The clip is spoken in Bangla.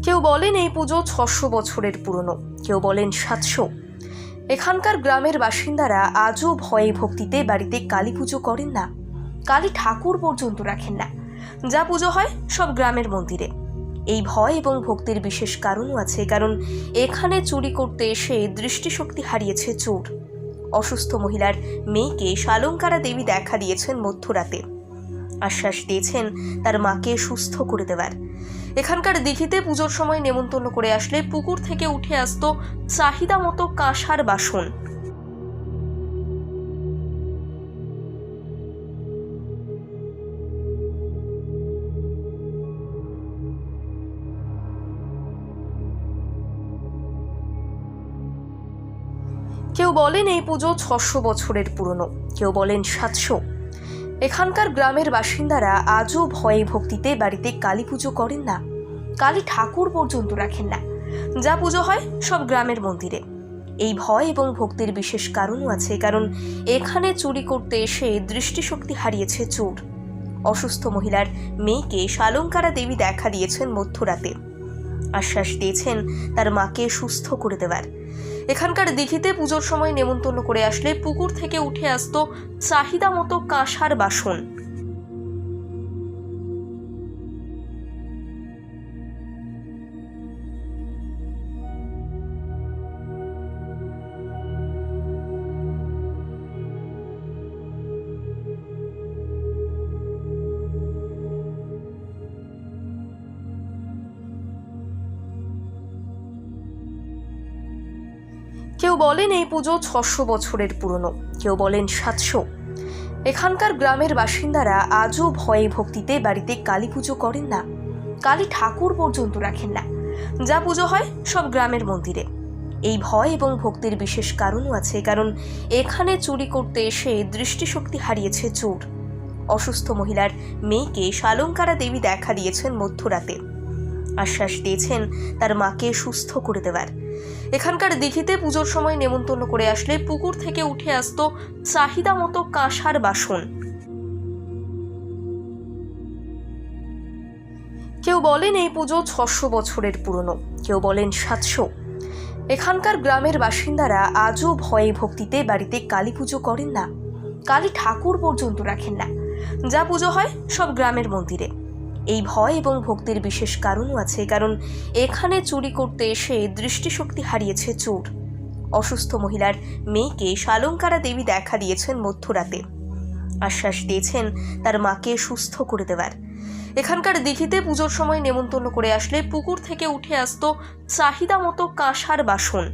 কেউ বলেন এই পুজো ৬০০ বছরের পুরনো, কেউ বলেন ৭০০। এখানকার গ্রামের বাসিন্দারা আজও ভয়ে ভক্তিতে বাড়িতে কালী পুজো করেন না, কালী ঠাকুর পর্যন্ত রাখেন না। যা পুজো হয় সব গ্রামের মন্দিরে। এই ভয় এবং ভক্তির বিশেষ কারণও আছে, কারণ এখানে চুরি করতে এসে দৃষ্টিশক্তি হারিয়েছে চোর। অসুস্থ মহিলার মেয়েকে শালঙ্কারা দেবী দেখা দিয়েছেন মধ্যরাতে। আশ্বাস দিয়েছেন তার মাকে সুস্থ করে দেওয়ার। এখানকার দিঘিতে পুজোর সময় নেমন্তন্ন করে আসলে পুকুর থেকে উঠে আসতো চাহিদা মতো কাঁসার বাসন। কেউ বলেন এই পুজো ৬০০ বছরের পুরনো, কেউ বলেন ৭০০। এখানকার গ্রামের বাসিন্দারা আজও ভয়ে ভক্তিতে বাড়িতে কালী পুজো করেন না, কালী ঠাকুর পর্যন্ত রাখেন না। যা পুজো হয় সব গ্রামের মন্দিরে। এই ভয় এবং ভক্তির বিশেষ কারণও আছে, কারণ এখানে চুরি করতে এসে দৃষ্টিশক্তি হারিয়েছে চোর। অসুস্থ মহিলার মেয়েকে শালঙ্কারা দেবী দেখা দিয়েছেন মধ্যরাতে। আশ্বাস দিয়েছেন তার মাকে সুস্থ করে দেওয়ার। এখানকার দিঘিতে পুজোর সময় নেমন্তন্ন করে আসলে পুকুর থেকে উঠে আসতো চাহিদা মতো কাঁসার বাসন। কেউ বলেন এই পুজো ৬০০ বছরের পুরনো, কেউ বলেন ৭০০। এখানকার গ্রামের বাসিন্দারা আজও ভয়ে ভক্তিতে বাড়িতে কালী পুজো করেন না, কালী ঠাকুর পর্যন্ত রাখেন না। যা পুজো হয় সব গ্রামের মন্দিরে। এই ভয় এবং ভক্তির বিশেষ কারণও আছে, কারণ এখানে চুরি করতে এসে দৃষ্টিশক্তি হারিয়েছে চোর। অসুস্থ মহিলার মেয়েকে শালঙ্কারা দেবী দেখা দিয়েছেন মধ্যরাতে। আশ্বাস দিয়েছেন তার মাকে সুস্থ করে দেওয়ার। এখানকার দিঘিতে পুজোর সময় নেমন্তন্ন করে আসলে পুকুর থেকে উঠে আসতো চাহিদা মতো কাঁসার বাসন। কেউ বলেন এই পুজো ৬০০ বছরের পুরনো, কেউ বলেন ৭০০। এখানকার গ্রামের বাসিন্দারা আজও ভয়ে ভক্তিতে বাড়িতে কালী পুজো করেন না, কালী ঠাকুর পর্যন্ত রাখেন না। যা পুজো হয় সব গ্রামের মন্দিরে। এই ভয় এবং ভক্তির বিশেষ কারণও আছে, কারণ এখানে চুরি করতে এসে দৃষ্টিশক্তি হারিয়েছে চোর। অসুস্থ মহিলার মেয়েকে শালঙ্কারা দেবী দেখা দিয়েছেন মধ্যরাতে। আশ্বাস দিয়েছেন তার মাকে সুস্থ করে দেওয়ার। এখানকার দিঘিতে পুজোর সময় নেমন্তন্ন করে আসলে পুকুর থেকে উঠে আসতো চাহিদা মতো কাঁসার বাসন।